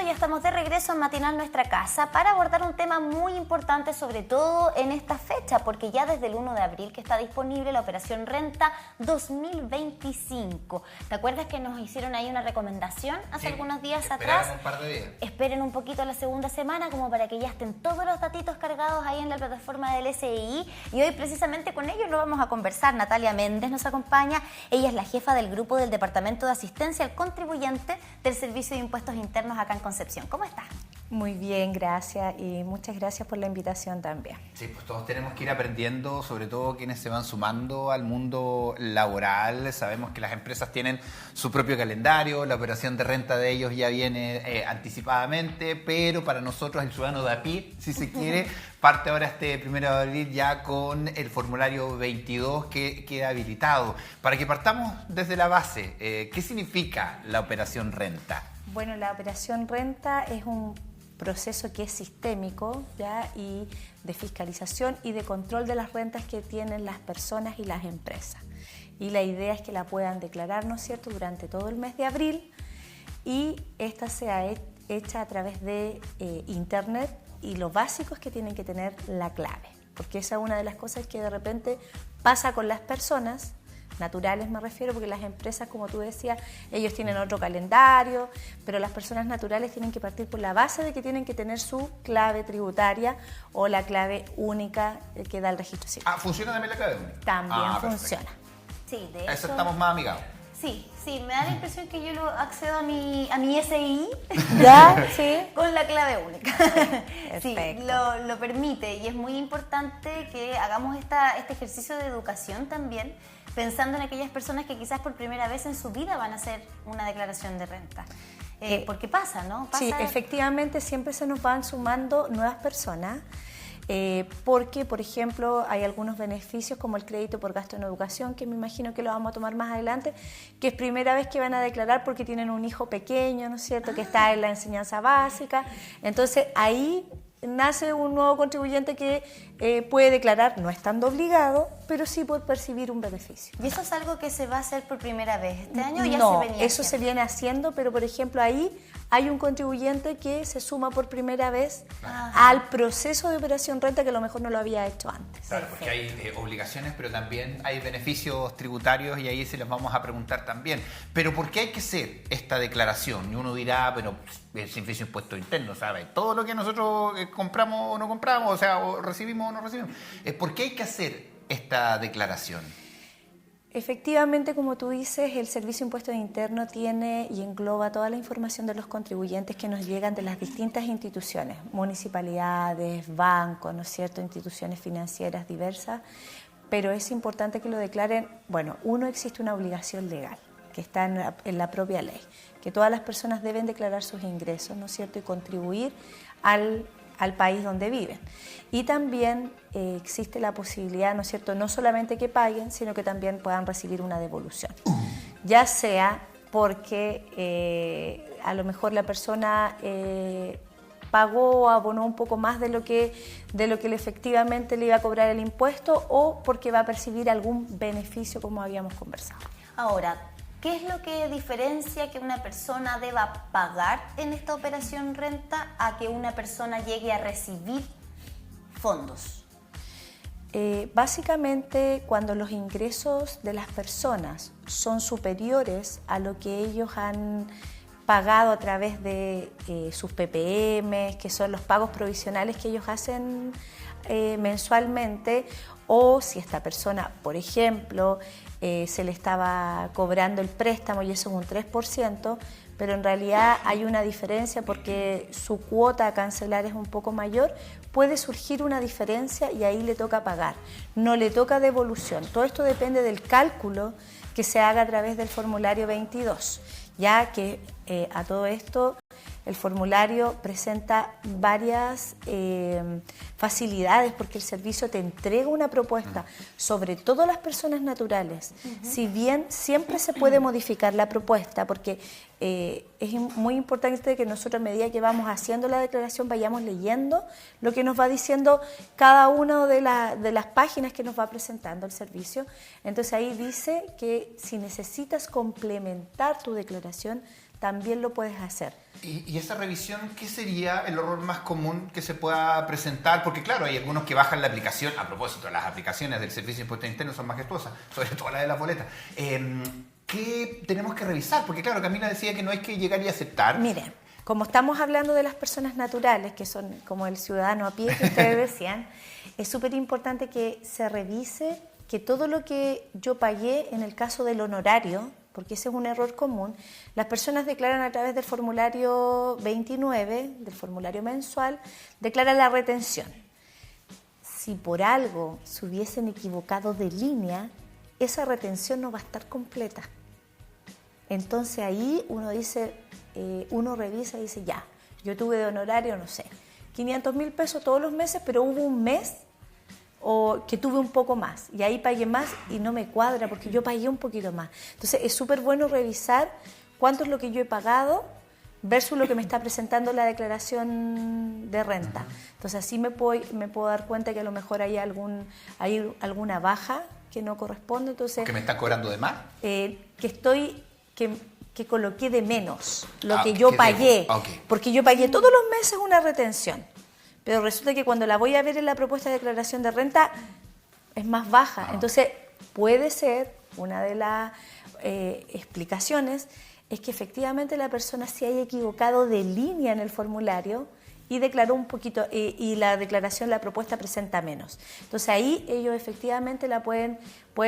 ya estamos de regreso en Matinal Nuestra Casa para abordar un tema muy importante, sobre todo en esta fecha, porque ya desde el 1 de abril que está disponible la Operación Renta 2025. ¿Te acuerdas que nos hicieron ahí una recomendación hace algunos días atrás? Un par de días. Esperen un poquito la segunda semana como para que ya estén todos los datitos cargados ahí en la plataforma del SII, y hoy precisamente con ellos lo vamos a conversar. Natalia Méndez nos acompaña, ella es la jefa del grupo del Departamento de Asistencia al Contribuyente del Servicio de Impuestos Internos acá en Concepción. ¿Cómo estás? Muy bien, gracias, y muchas gracias por la invitación también. Sí, pues todos tenemos que ir aprendiendo, sobre todo quienes se van sumando al mundo laboral. Sabemos que las empresas tienen su propio calendario, la operación de renta de ellos ya viene anticipadamente, pero para nosotros, el ciudadano de a pie, si se quiere, parte ahora este 1 de abril ya con el formulario 22 que queda habilitado. Para que partamos desde la base, ¿qué significa la operación renta? Bueno, la operación renta es un proceso que es sistémico, ¿ya? Y de fiscalización y de control de las rentas que tienen las personas y las empresas. Y la idea es que la puedan declarar, ¿no es cierto?, durante todo el mes de abril, y esta sea hecha a través de internet, y lo básico es que tienen que tener la clave, porque esa es una de las cosas que de repente pasa con las personas naturales, me refiero, porque las empresas, como tú decías, ellos tienen otro calendario, pero las personas naturales tienen que partir por la base de que tienen que tener su clave tributaria o la clave única que da el registro civil. ¿Funciona también la clave única? También funciona. Sí, de A hecho, eso estamos más amigados. Sí, me da la impresión que yo lo accedo a mi SI ¿Ya? Sí. con la clave única. Sí, Perfecto. lo permite, y es muy importante que hagamos este ejercicio de educación también, pensando en aquellas personas que quizás por primera vez en su vida van a hacer una declaración de renta. Porque pasa, ¿no? Sí, efectivamente siempre se nos van sumando nuevas personas. Porque, por ejemplo, hay algunos beneficios como el crédito por gasto en educación, que me imagino que lo vamos a tomar más adelante, que es primera vez que van a declarar porque tienen un hijo pequeño, ¿no es cierto?, que está en la enseñanza básica. Entonces, ahí nace un nuevo contribuyente que puede declarar, no estando obligado, pero sí por percibir un beneficio. ¿Y eso es algo que se va a hacer por primera vez este año? ¿Ya no, se venía eso haciendo? se viene haciendo, pero por ejemplo ahí hay un contribuyente que se suma por primera vez al proceso de operación renta, que a lo mejor no lo había hecho antes. Claro, porque hay obligaciones, pero también hay beneficios tributarios, y ahí se los vamos a preguntar también. Pero ¿por qué hay que hacer esta declaración? Y uno dirá, pero el servicio de impuesto interno, ¿sabe? Todo lo que nosotros compramos o no compramos, o sea, o recibimos o no recibimos. ¿Por qué hay que hacer esta declaración? Efectivamente, como tú dices, el Servicio de Impuestos Internos tiene y engloba toda la información de los contribuyentes que nos llegan de las distintas instituciones, municipalidades, bancos, ¿no es cierto?, instituciones financieras diversas, pero es importante que lo declaren. Bueno, existe una obligación legal que está en la propia ley, que todas las personas deben declarar sus ingresos, ¿no es cierto?, y contribuir al país donde viven. Y también existe la posibilidad, ¿no es cierto?, no solamente que paguen, sino que también puedan recibir una devolución. Ya sea porque a lo mejor la persona pagó o abonó un poco más de lo que efectivamente le iba a cobrar el impuesto, o porque va a percibir algún beneficio, como habíamos conversado. Ahora, ¿qué es lo que diferencia que una persona deba pagar en esta operación renta a que una persona llegue a recibir fondos? Básicamente, cuando los ingresos de las personas son superiores a lo que ellos han pagado a través de sus PPM, que son los pagos provisionales que ellos hacen mensualmente, o si esta persona, por ejemplo, se le estaba cobrando el préstamo y eso es un 3%, pero en realidad hay una diferencia porque su cuota a cancelar es un poco mayor, puede surgir una diferencia y ahí le toca pagar, no le toca devolución. Todo esto depende del cálculo que se haga a través del formulario 22, ya que a todo esto el formulario presenta varias facilidades, porque el servicio te entrega una propuesta, sobre todo las personas naturales. Si bien siempre se puede modificar la propuesta, porque es muy importante que nosotros, a medida que vamos haciendo la declaración, vayamos leyendo lo que nos va diciendo cada una de las páginas que nos va presentando el servicio. Entonces ahí dice que si necesitas complementar tu declaración, también lo puedes hacer. ¿Y esa revisión qué sería el error más común que se pueda presentar? Porque claro, hay algunos que bajan la aplicación, a propósito, las aplicaciones del Servicio de Impuestos Internos son majestuosas, sobre todo la de las boletas. ¿Qué tenemos que revisar? Porque claro, Camila decía que no hay que llegar y aceptar. Miren, como estamos hablando de las personas naturales, que son como el ciudadano a pie que ustedes decían, es súper importante que se revise que todo lo que yo pagué en el caso del honorario, porque ese es un error común, las personas declaran a través del formulario 29, del formulario mensual, declaran la retención. Si por algo se hubiesen equivocado de línea, esa retención no va a estar completa. Entonces ahí uno dice, uno revisa y dice, ya, yo tuve de honorario, no sé, 500.000 pesos todos los meses, pero hubo un mes o que tuve un poco más y ahí pagué más y no me cuadra porque yo pagué un poquito más. Entonces es súper bueno revisar cuánto es lo que yo he pagado versus lo que me está presentando la declaración de renta. Entonces así me puedo dar cuenta que a lo mejor hay alguna baja que no corresponde. Entonces, ¿que me está cobrando de más? Que coloqué de menos lo que yo pagué, porque yo pagué todos los meses una retención, pero resulta que cuando la voy a ver en la propuesta de declaración de renta es más baja. Entonces puede ser, una de las explicaciones es que efectivamente la persona se haya equivocado de línea en el formulario y declaró un poquito, y la declaración, la propuesta presenta menos. Entonces ahí ellos efectivamente pueden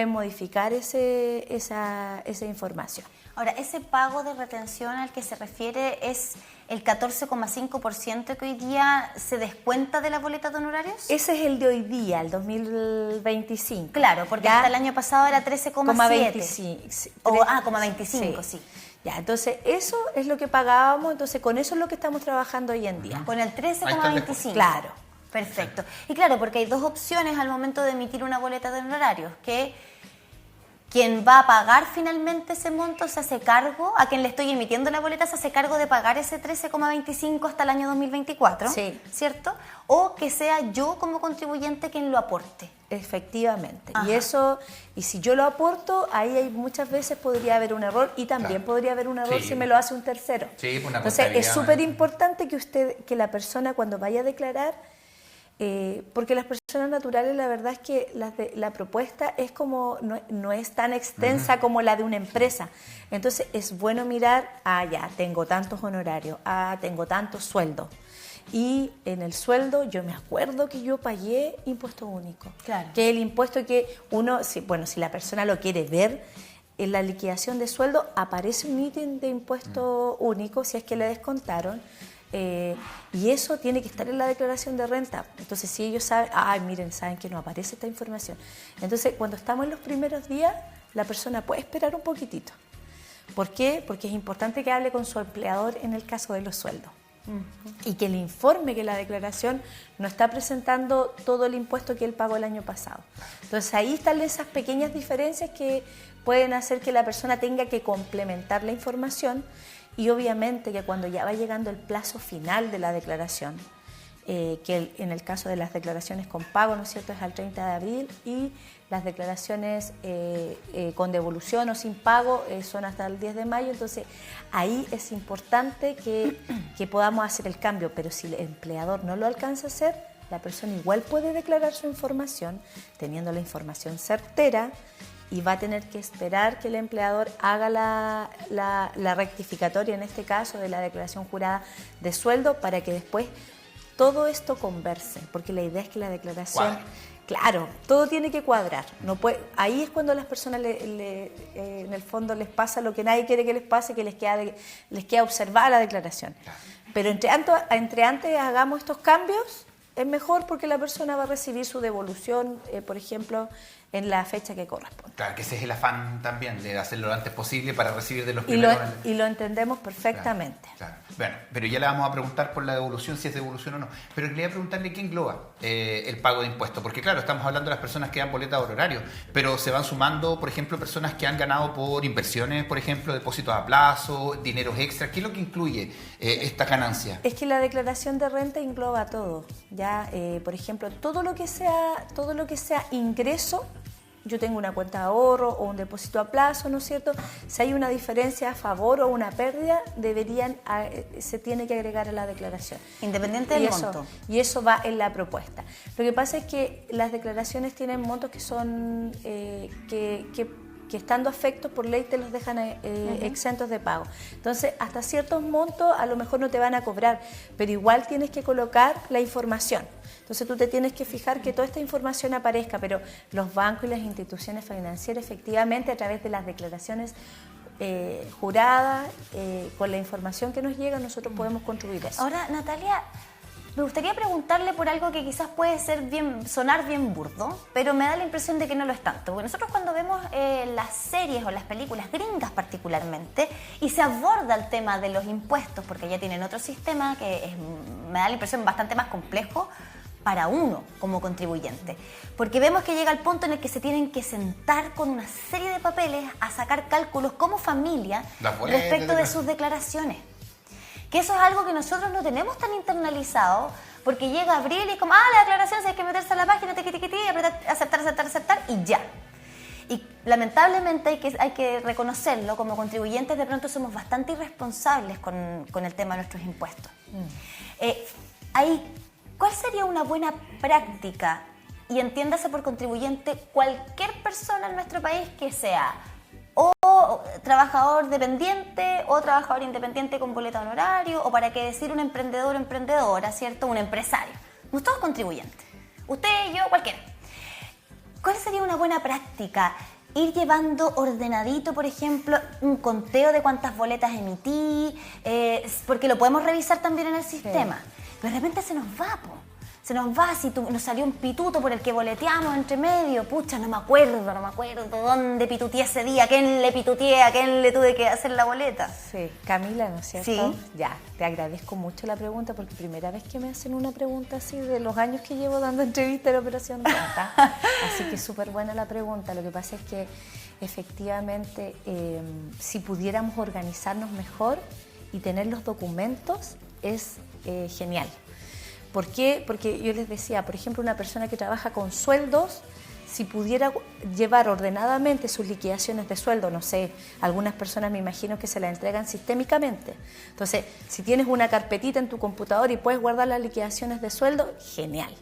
modificar esa información. Ahora, ese pago de retención al que se refiere es el 14,5% que hoy día se descuenta de la boleta de honorarios. Ese es el de hoy día, el 2025. Claro, porque hasta el año pasado era 13,7. 25, sí. Ya, entonces eso es lo que pagábamos, entonces con eso es lo que estamos trabajando hoy en día. Con el 13,25. Claro. Perfecto. Y claro, porque hay dos opciones al momento de emitir una boleta de honorarios, que quien va a pagar finalmente ese monto se hace cargo, a quien le estoy emitiendo la boleta se hace cargo de pagar ese 13,25 hasta el año 2024, sí, ¿cierto? O que sea yo como contribuyente quien lo aporte. Efectivamente. Ajá. Y si yo lo aporto, ahí muchas veces podría haber un error y también podría haber un error si me lo hace un tercero. Sí, una Entonces es súper importante que la persona cuando vaya a declarar, porque las personas naturales, la verdad es que la propuesta es como no es tan extensa como la de una empresa. Entonces es bueno mirar, ya, tengo tantos honorarios, tengo tantos sueldos. Y en el sueldo yo me acuerdo que yo pagué impuesto único. Claro. Que es el impuesto que uno, si la persona lo quiere ver, en la liquidación de sueldo aparece un ítem de impuesto único, si es que le descontaron. Y eso tiene que estar en la declaración de renta. Entonces, si ellos saben, saben que no aparece esta información. Entonces, cuando estamos en los primeros días, la persona puede esperar un poquitito. ¿Por qué? Porque es importante que hable con su empleador en el caso de los sueldos. Y que le informe que la declaración no está presentando todo el impuesto que él pagó el año pasado. Entonces, ahí están esas pequeñas diferencias que pueden hacer que la persona tenga que complementar la información. Y obviamente que cuando ya va llegando el plazo final de la declaración, que en el caso de las declaraciones con pago, ¿no es cierto?, es al 30 de abril y las declaraciones con devolución o sin pago son hasta el 10 de mayo. Entonces, ahí es importante que podamos hacer el cambio, pero si el empleador no lo alcanza a hacer, la persona igual puede declarar su información teniendo la información certera y va a tener que esperar que el empleador haga la rectificatoria, en este caso, de la declaración jurada de sueldo para que después todo esto converse, porque la idea es que la declaración... Claro, todo tiene que cuadrar. Ahí es cuando a las personas en el fondo les pasa lo que nadie quiere que les pase, que les queda observar la declaración. Claro. Pero entre antes hagamos estos cambios, es mejor porque la persona va a recibir su devolución, por ejemplo, en la fecha que corresponde. Claro, que ese es el afán también, de hacerlo lo antes posible para recibir de los primeros... Y lo entendemos perfectamente. Claro. Bueno, pero ya le vamos a preguntar por la devolución, si es devolución o no. Pero quería preguntarle qué engloba el pago de impuestos. Porque claro, estamos hablando de las personas que dan boleta de honorario, pero se van sumando, por ejemplo, personas que han ganado por inversiones, por ejemplo, depósitos a plazo, dineros extras. ¿Qué es lo que incluye esta ganancia? Es que la declaración de renta engloba todo. Ya, por ejemplo, todo lo que sea ingreso yo tengo una cuenta de ahorro o un depósito a plazo, ¿no es cierto? Si hay una diferencia a favor o una pérdida, se tiene que agregar a la declaración. Independiente del monto. Y eso va en la propuesta. Lo que pasa es que las declaraciones tienen montos que son que estando afectos por ley te los dejan exentos de pago. Entonces, hasta ciertos montos a lo mejor no te van a cobrar, pero igual tienes que colocar la información. Entonces, tú te tienes que fijar que toda esta información aparezca, pero los bancos y las instituciones financieras, efectivamente, a través de las declaraciones juradas, con la información que nos llega, nosotros podemos contribuir a eso. Ahora, Natalia, me gustaría preguntarle por algo que quizás puede sonar bien burdo, pero me da la impresión de que no lo es tanto. Porque nosotros cuando vemos las series o las películas gringas particularmente, y se aborda el tema de los impuestos, porque ya tienen otro sistema que me da la impresión bastante más complejo para uno como contribuyente. Porque vemos que llega el punto en el que se tienen que sentar con una serie de papeles a sacar cálculos como familia respecto de sus declaraciones. Que eso es algo que nosotros no tenemos tan internalizado, porque llega abril y es como, la declaración, si hay que meterse a la página, apretar, aceptar y ya. Y lamentablemente hay que reconocerlo, como contribuyentes de pronto somos bastante irresponsables con el tema de nuestros impuestos. ¿Cuál sería una buena práctica? Y entiéndase por contribuyente cualquier persona en nuestro país que sea o trabajador dependiente o trabajador independiente con boleta de honorario, o para qué decir un emprendedor o emprendedora, ¿cierto? Un empresario. No todos contribuyentes. Usted, yo, cualquiera. ¿Cuál sería una buena práctica? Ir llevando ordenadito, por ejemplo, un conteo de cuántas boletas emití, porque lo podemos revisar también en el sistema. Sí. Pero de repente se nos va, se nos va, si nos salió un pituto por el que boleteamos entre medio, pucha, no me acuerdo dónde pituteé ese día, a quién le pituteé, a quién le tuve que hacer la boleta. Sí, Camila, ¿no es cierto? Sí. Ya, te agradezco mucho la pregunta, porque primera vez que me hacen una pregunta así de los años que llevo dando entrevistas en Operación Renta. Así que súper buena la pregunta. Lo que pasa es que efectivamente, si pudiéramos organizarnos mejor y tener los documentos, es genial. ¿Por qué? Porque yo les decía, por ejemplo, una persona que trabaja con sueldos, si pudiera llevar ordenadamente sus liquidaciones de sueldo, no sé, algunas personas me imagino que se las entregan sistémicamente. Entonces, si tienes una carpetita en tu computador y puedes guardar las liquidaciones de sueldo, genial.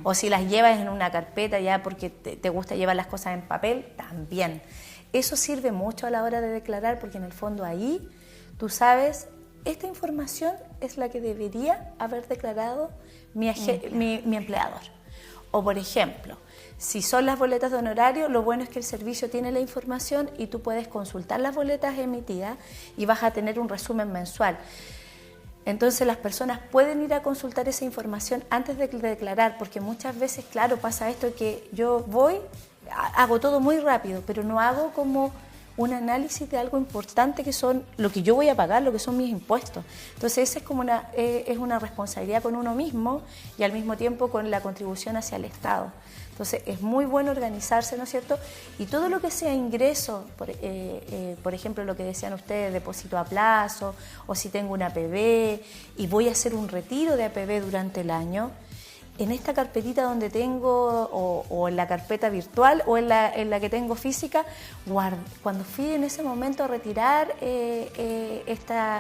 O si las llevas en una carpeta ya porque te gusta llevar las cosas en papel, también. Eso sirve mucho a la hora de declarar, porque en el fondo ahí tú sabes, esta información es la que debería haber declarado mi empleador. O, por ejemplo, si son las boletas de honorario, lo bueno es que el servicio tiene la información y tú puedes consultar las boletas emitidas y vas a tener un resumen mensual. Entonces las personas pueden ir a consultar esa información antes de declarar, porque muchas veces, claro, pasa esto que yo hago todo muy rápido, pero no hago como un análisis de algo importante que son lo que yo voy a pagar, lo que son mis impuestos. Entonces esa es como una responsabilidad con uno mismo y al mismo tiempo con la contribución hacia el Estado. Entonces es muy bueno organizarse, ¿no es cierto? Y todo lo que sea ingreso, por ejemplo lo que decían ustedes, depósito a plazo, o si tengo una APB y voy a hacer un retiro de APB durante el año, en esta carpetita donde tengo, o en la carpeta virtual o en la que tengo física, cuando fui en ese momento a retirar,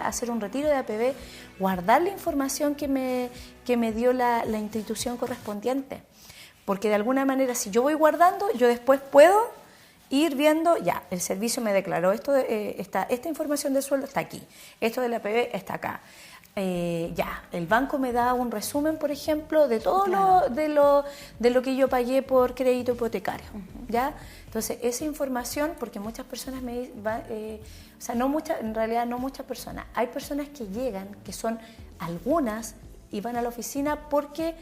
hacer un retiro de APB, guardar la información que me dio la institución correspondiente. Porque de alguna manera, si yo voy guardando, yo después puedo ir viendo, ya, el servicio me declaró esta información de sueldo está aquí, esto de la APB está acá. Ya, el banco me da un resumen, por ejemplo, de todo de lo que yo pagué por crédito hipotecario, ¿ya? Entonces, esa información, porque muchas personas en realidad no muchas personas, hay personas que llegan, que son algunas, y van a la oficina porque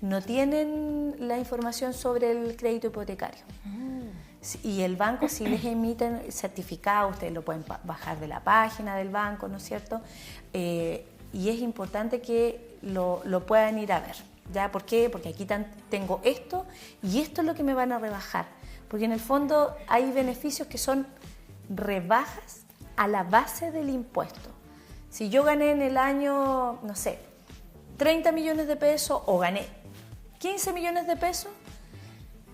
no tienen la información sobre el crédito hipotecario. Y el banco, si les emiten certificado, ustedes lo pueden bajar de la página del banco, ¿no es cierto? Y es importante que lo puedan ir a ver. ¿Ya? ¿Por qué? Porque aquí tengo esto y esto es lo que me van a rebajar. Porque en el fondo hay beneficios que son rebajas a la base del impuesto. Si yo gané en el año, no sé, 30 millones de pesos o gané 15 millones de pesos,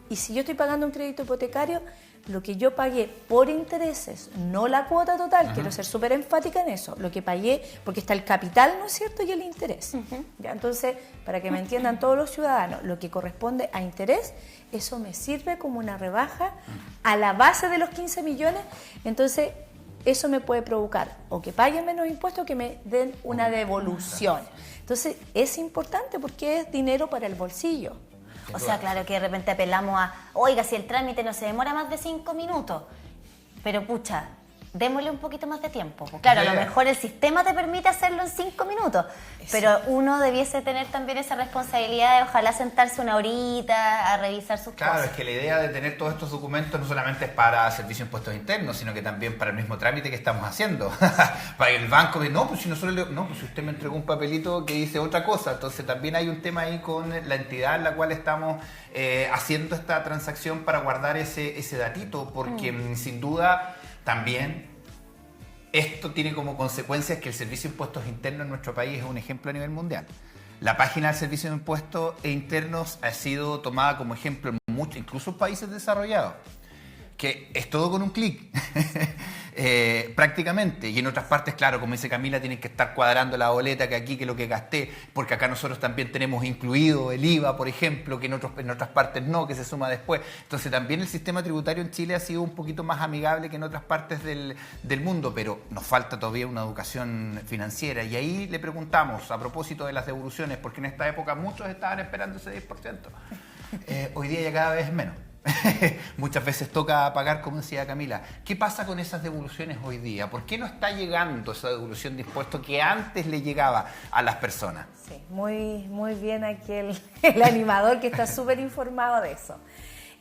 Y si yo estoy pagando un crédito hipotecario, lo que yo pagué por intereses, no la cuota total, quiero ser súper enfática en eso, lo que pagué, porque está el capital, ¿no es cierto?, y el interés. ¿Ya? Entonces, para que me entiendan todos los ciudadanos, lo que corresponde a interés, eso me sirve como una rebaja a la base de los 15 millones, entonces eso me puede provocar o que paguen menos impuestos o que me den una devolución. Entonces, es importante porque es dinero para el bolsillo. O sea, claro que de repente apelamos a, oiga, si el trámite no se demora más de 5 minutos, pero pucha, démosle un poquito más de tiempo. Pues claro, a lo mejor el sistema te permite hacerlo en 5 minutos, pero uno debiese tener también esa responsabilidad de ojalá sentarse una horita a revisar sus cosas. Claro, es que la idea de tener todos estos documentos no solamente es para Servicio de Impuestos Internos, sino que también para el mismo trámite que estamos haciendo. Para el banco, no, pues si nosotros pues si usted me entregó un papelito que dice otra cosa, entonces también hay un tema ahí con la entidad en la cual estamos haciendo esta transacción para guardar ese datito, porque sin duda también esto tiene como consecuencias que el Servicio de Impuestos Internos en nuestro país es un ejemplo a nivel mundial. La página del Servicio de Impuestos Internos ha sido tomada como ejemplo en muchos, incluso países desarrollados, que es todo con un clic, prácticamente. Y en otras partes, claro, como dice Camila, tienen que estar cuadrando la boleta que aquí, que lo que gasté, porque acá nosotros también tenemos incluido el IVA, por ejemplo, que en otras partes no, que se suma después. Entonces también el sistema tributario en Chile ha sido un poquito más amigable que en otras partes del mundo, pero nos falta todavía una educación financiera. Y ahí le preguntamos, a propósito de las devoluciones, porque en esta época muchos estaban esperando ese 10%. Hoy día ya cada vez es menos. Muchas veces toca pagar, como decía Camila. ¿Qué pasa con esas devoluciones hoy día? ¿Por qué no está llegando esa devolución de impuestos que antes le llegaba a las personas? Sí, muy bien aquí el animador que está súper informado de eso.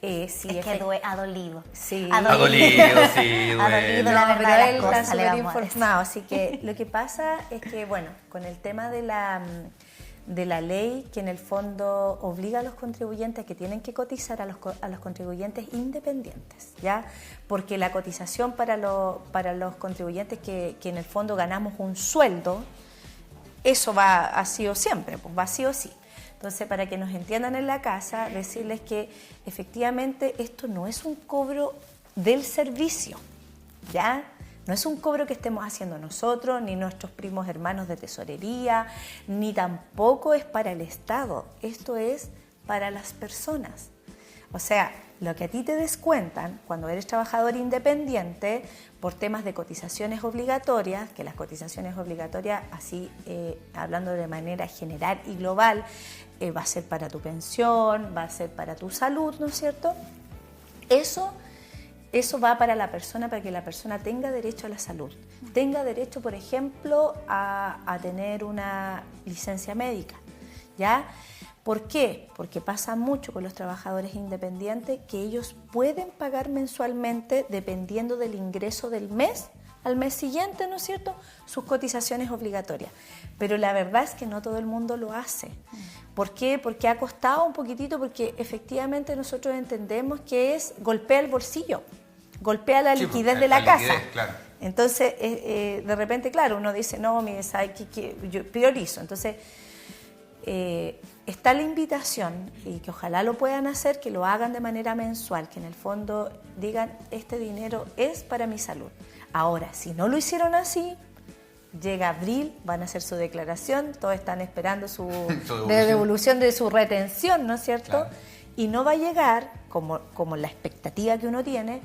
Sí, es que ha dolido. Sí. Ha dolido, sí, ha dolido, no, la verdad, pero él cosas, está súper informado. Así que lo que pasa es que, bueno, con el tema de la ley que en el fondo obliga a los contribuyentes que tienen que cotizar a los contribuyentes independientes, ¿ya? Porque la cotización para los contribuyentes que en el fondo ganamos un sueldo, eso ha sido siempre, pues va sí o sí. Entonces, para que nos entiendan en la casa, decirles que efectivamente esto no es un cobro del servicio, ¿ya? No es un cobro que estemos haciendo nosotros, ni nuestros primos hermanos de tesorería, ni tampoco es para el Estado. Esto es para las personas. O sea, lo que a ti te descuentan cuando eres trabajador independiente por temas de cotizaciones obligatorias, que las cotizaciones obligatorias, así hablando de manera general y global, va a ser para tu pensión, va a ser para tu salud, ¿no es cierto? Eso va para la persona, para que la persona tenga derecho a la salud. Tenga derecho, por ejemplo, a tener una licencia médica, ¿ya? ¿Por qué? Porque pasa mucho con los trabajadores independientes que ellos pueden pagar mensualmente, dependiendo del ingreso del mes, al mes siguiente, ¿no es cierto?, sus cotizaciones obligatorias. Pero la verdad es que no todo el mundo lo hace. ¿Por qué? Porque ha costado un poquitito, porque efectivamente nosotros entendemos que golpea el bolsillo, golpea la liquidez de la casa. Claro. Entonces, de repente, claro, uno dice, no, mire, ¿sabe qué? Yo priorizo. Entonces, está la invitación, y que ojalá lo puedan hacer, que lo hagan de manera mensual, que en el fondo digan, este dinero es para mi salud. Ahora, si no lo hicieron así, llega abril, van a hacer su declaración, todos están esperando su devolución de su retención, ¿no es cierto? Claro. Y no va a llegar como la expectativa que uno tiene,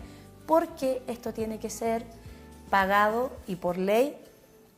porque esto tiene que ser pagado y por ley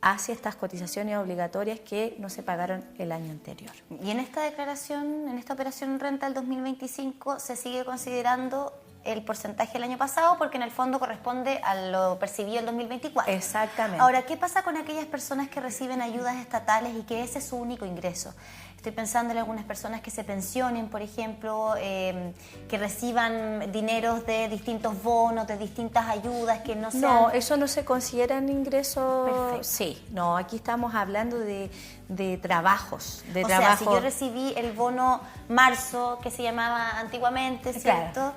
hacia estas cotizaciones obligatorias que no se pagaron el año anterior. Y en esta declaración, en esta operación renta del 2025, se sigue considerando el porcentaje del año pasado, porque en el fondo corresponde a lo percibido el 2024. Exactamente. Ahora, ¿qué pasa con aquellas personas que reciben ayudas estatales y que ese es su único ingreso? Estoy pensando en algunas personas que se pensionen, por ejemplo, que reciban dineros de distintos bonos, de distintas ayudas, que no sean... No, eso no se considera en ingresos... Perfecto. Sí, no, aquí estamos hablando de trabajos. O sea, si yo recibí el bono marzo, que se llamaba antiguamente, ¿cierto? Claro.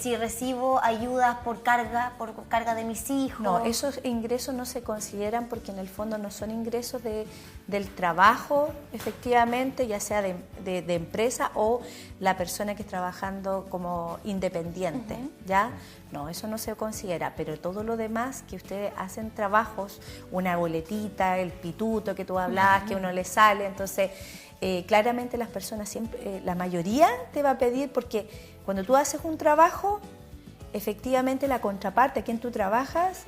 si recibo ayudas por carga de mis hijos. No, esos ingresos no se consideran porque en el fondo no son ingresos del trabajo, efectivamente, ya sea de empresa o la persona que está trabajando como independiente, ¿ya? No, eso no se considera, pero todo lo demás que ustedes hacen trabajos, una boletita, el pituto que tú hablabas, que uno le sale, entonces claramente las personas siempre, la mayoría te va a pedir, porque cuando tú haces un trabajo, efectivamente la contraparte, a quien tú trabajas,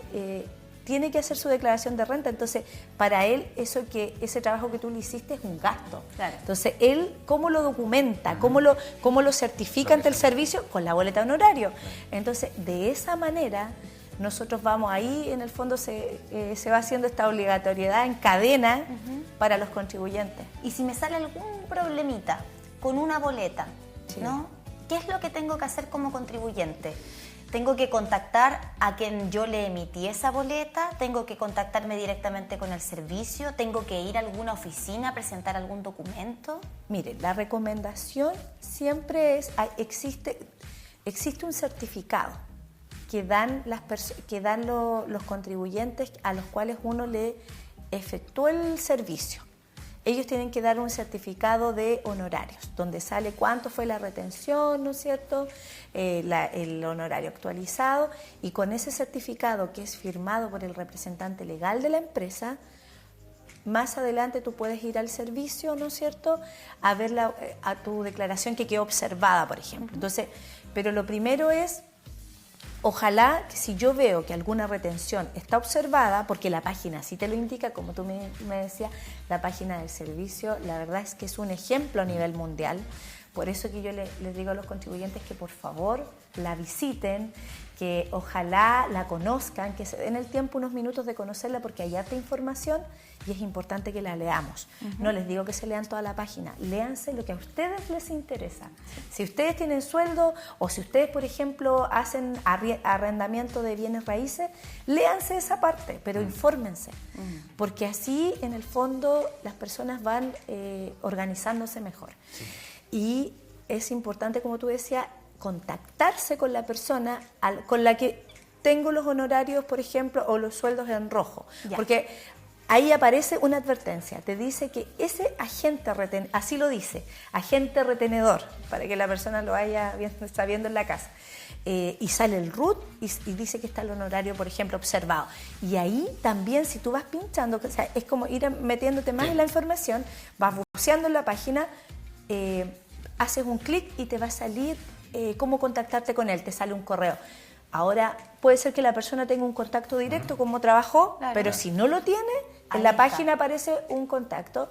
tiene que hacer su declaración de renta, entonces para él ese trabajo que tú le hiciste es un gasto. Claro. Entonces él, ¿cómo lo documenta? ¿Cómo lo certifica ante el servicio? Con la boleta de honorario. Entonces, de esa manera, nosotros vamos ahí, en el fondo se va haciendo esta obligatoriedad en cadena para los contribuyentes. Y si me sale algún problemita con una boleta, Sí. ¿no? ¿Qué es lo que tengo que hacer como contribuyente? ¿Tengo que contactar a quien yo le emití esa boleta? ¿Tengo que contactarme directamente con el servicio? ¿Tengo que ir a alguna oficina a presentar algún documento? Mire, la recomendación siempre es, existe un certificado que dan los contribuyentes a los cuales uno le efectuó el servicio. Ellos tienen que dar un certificado de honorarios, donde sale cuánto fue la retención, ¿no es cierto?, el honorario actualizado, y con ese certificado que es firmado por el representante legal de la empresa, más adelante tú puedes ir al servicio, ¿no es cierto?, a ver a tu declaración que quedó observada, por ejemplo. Entonces, pero lo primero es, ojalá que si yo veo que alguna retención está observada, porque la página sí te lo indica, como tú me decías, la página del servicio, la verdad es que es un ejemplo a nivel mundial. Por eso que yo les digo a los contribuyentes que por favor la visiten, que ojalá la conozcan, que se den el tiempo, unos minutos de conocerla, porque hay harta información y es importante que la leamos. No les digo que se lean toda la página, léanse lo que a ustedes les interesa. Si ustedes tienen sueldo o si ustedes, por ejemplo, hacen arrendamiento de bienes raíces, léanse esa parte, pero infórmense, porque así en el fondo las personas van organizándose mejor. Sí. Y es importante, como tú decías, contactarse con la persona con la que tengo los honorarios, por ejemplo, o los sueldos en rojo. Ya. Porque ahí aparece una advertencia, te dice que ese agente retenedor, así lo dice, agente retenedor, para que la persona lo vaya sabiendo en la casa. Y sale el RUT y dice que está el honorario, por ejemplo, observado. Y ahí también, si tú vas pinchando, o sea, es como ir metiéndote más en la información, vas buceando en la página, haces un clic y te va a salir cómo contactarte con él, te sale un correo. Ahora, puede ser que la persona tenga un contacto directo, como trabajó, Claro. pero si no lo tiene, Ahí en la está. página aparece un contacto.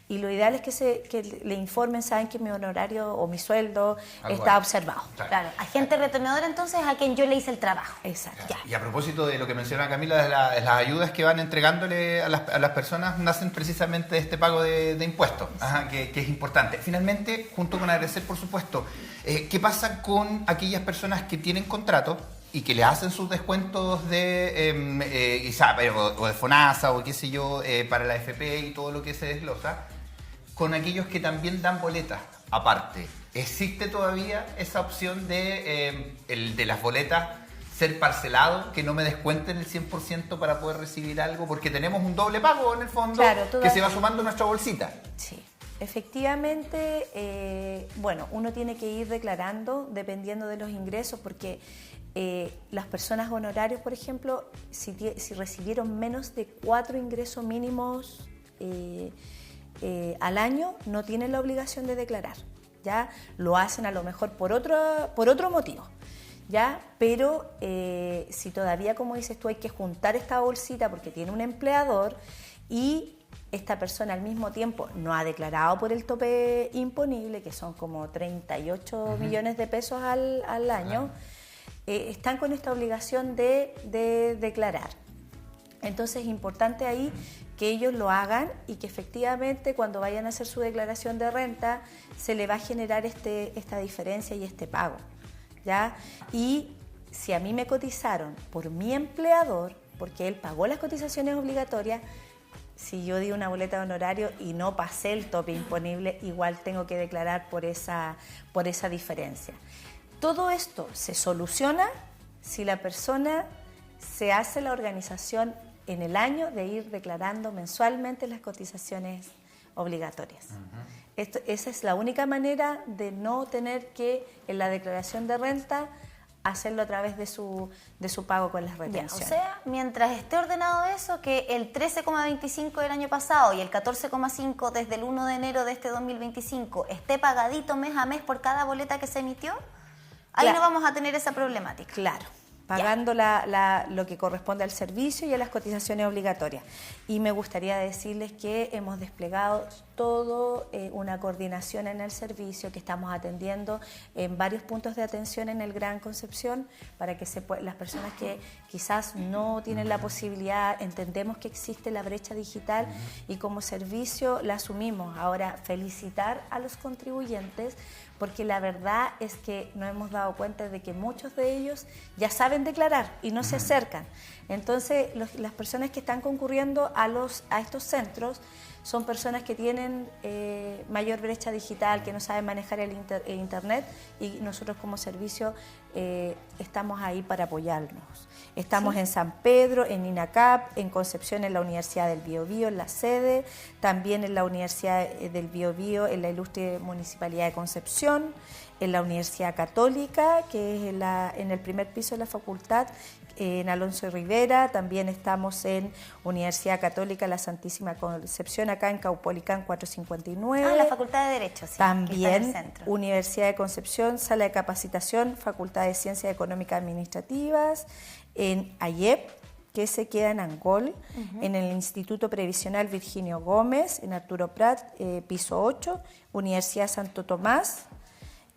Y lo ideal es que le informen, saben que mi honorario o mi sueldo Algo está hay. observado. Claro, agente retenedor entonces a quien yo le hice el trabajo. Exacto. Ya. Y a propósito de lo que menciona Camila, de las ayudas que van entregándole a las personas, nacen precisamente de este pago de impuestos, que es importante. Finalmente, junto con agradecer, por supuesto, ¿qué pasa con aquellas personas que tienen contrato y que le hacen sus descuentos de ISAPRE o de FONASA o qué sé yo, para la AFP y todo lo que se desglosa, con aquellos que también dan boletas aparte? ¿Existe todavía esa opción de las boletas ser parcelado, que no me descuenten el 100% para poder recibir algo? Porque tenemos un doble pago en el fondo, Claro, que se va sumando en nuestra bolsita. Sí, efectivamente, bueno, uno tiene que ir declarando dependiendo de los ingresos, porque las personas honorarios, por ejemplo, si recibieron menos de 4 ingresos mínimos al año, no tienen la obligación de declarar, ¿ya? Lo hacen a lo mejor por otro motivo, ¿ya? Pero si todavía, como dices tú, hay que juntar esta bolsita porque tiene un empleador y esta persona al mismo tiempo no ha declarado por el tope imponible, que son como 38 millones de pesos al año, están con esta obligación de declarar. Entonces es importante ahí que ellos lo hagan y que efectivamente cuando vayan a hacer su declaración de renta se le va a generar esta diferencia y este pago, ¿ya? Y si a mí me cotizaron por mi empleador, porque él pagó las cotizaciones obligatorias, si yo di una boleta de honorario y no pasé el tope imponible, igual tengo que declarar por esa diferencia. Todo esto se soluciona si la persona se hace la organización en el año de ir declarando mensualmente las cotizaciones obligatorias. Esa es la única manera de no tener que en la declaración de renta hacerlo a través de su pago con las retenciones. O sea, mientras esté ordenado eso, que el 13,25 del año pasado y el 14,5 desde el 1 de enero de este 2025 esté pagadito mes a mes por cada boleta que se emitió, ahí no vamos a tener esa problemática. Claro, pagando lo que corresponde al servicio y a las cotizaciones obligatorias. Y me gustaría decirles que hemos desplegado todo una coordinación en el servicio, que estamos atendiendo en varios puntos de atención en el Gran Concepción, para que las personas que quizás no tienen la posibilidad, entendemos que existe la brecha digital y como servicio la asumimos. Ahora, felicitar a los contribuyentes, porque la verdad es que nos hemos dado cuenta de que muchos de ellos ya saben declarar y no se acercan. Entonces, las personas que están concurriendo a estos centros son personas que tienen mayor brecha digital, que no saben manejar el Internet, y nosotros como servicio estamos ahí para apoyarnos. Estamos en San Pedro, en INACAP, en Concepción, en la Universidad del Biobío, en la sede, también en la Universidad del Biobío, en la ilustre Municipalidad de Concepción, en la Universidad Católica, que es en el primer piso de la facultad, en Alonso Rivera. También estamos en Universidad Católica La Santísima Concepción, acá en Caupolicán 459. La Facultad de Derecho, sí. También Universidad de Concepción, Sala de Capacitación, Facultad de Ciencias Económicas Administrativas, en AYEP, que se queda en Angol, en el Instituto Previsional Virginio Gómez, en Arturo Prat, piso 8, Universidad Santo Tomás,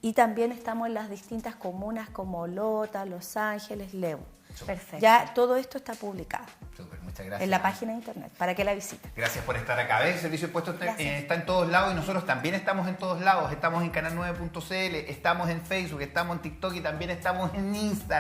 y también estamos en las distintas comunas como Lota, Los Ángeles, Leu. Perfecto. Ya todo esto está publicado. Súper, muchas gracias. En la página de internet, para que la visiten. Gracias por estar acá. ¿Ves? El servicio de impuestos está en todos lados y nosotros también estamos en todos lados. Estamos en canal9.cl, estamos en Facebook, estamos en TikTok y también estamos en Instagram.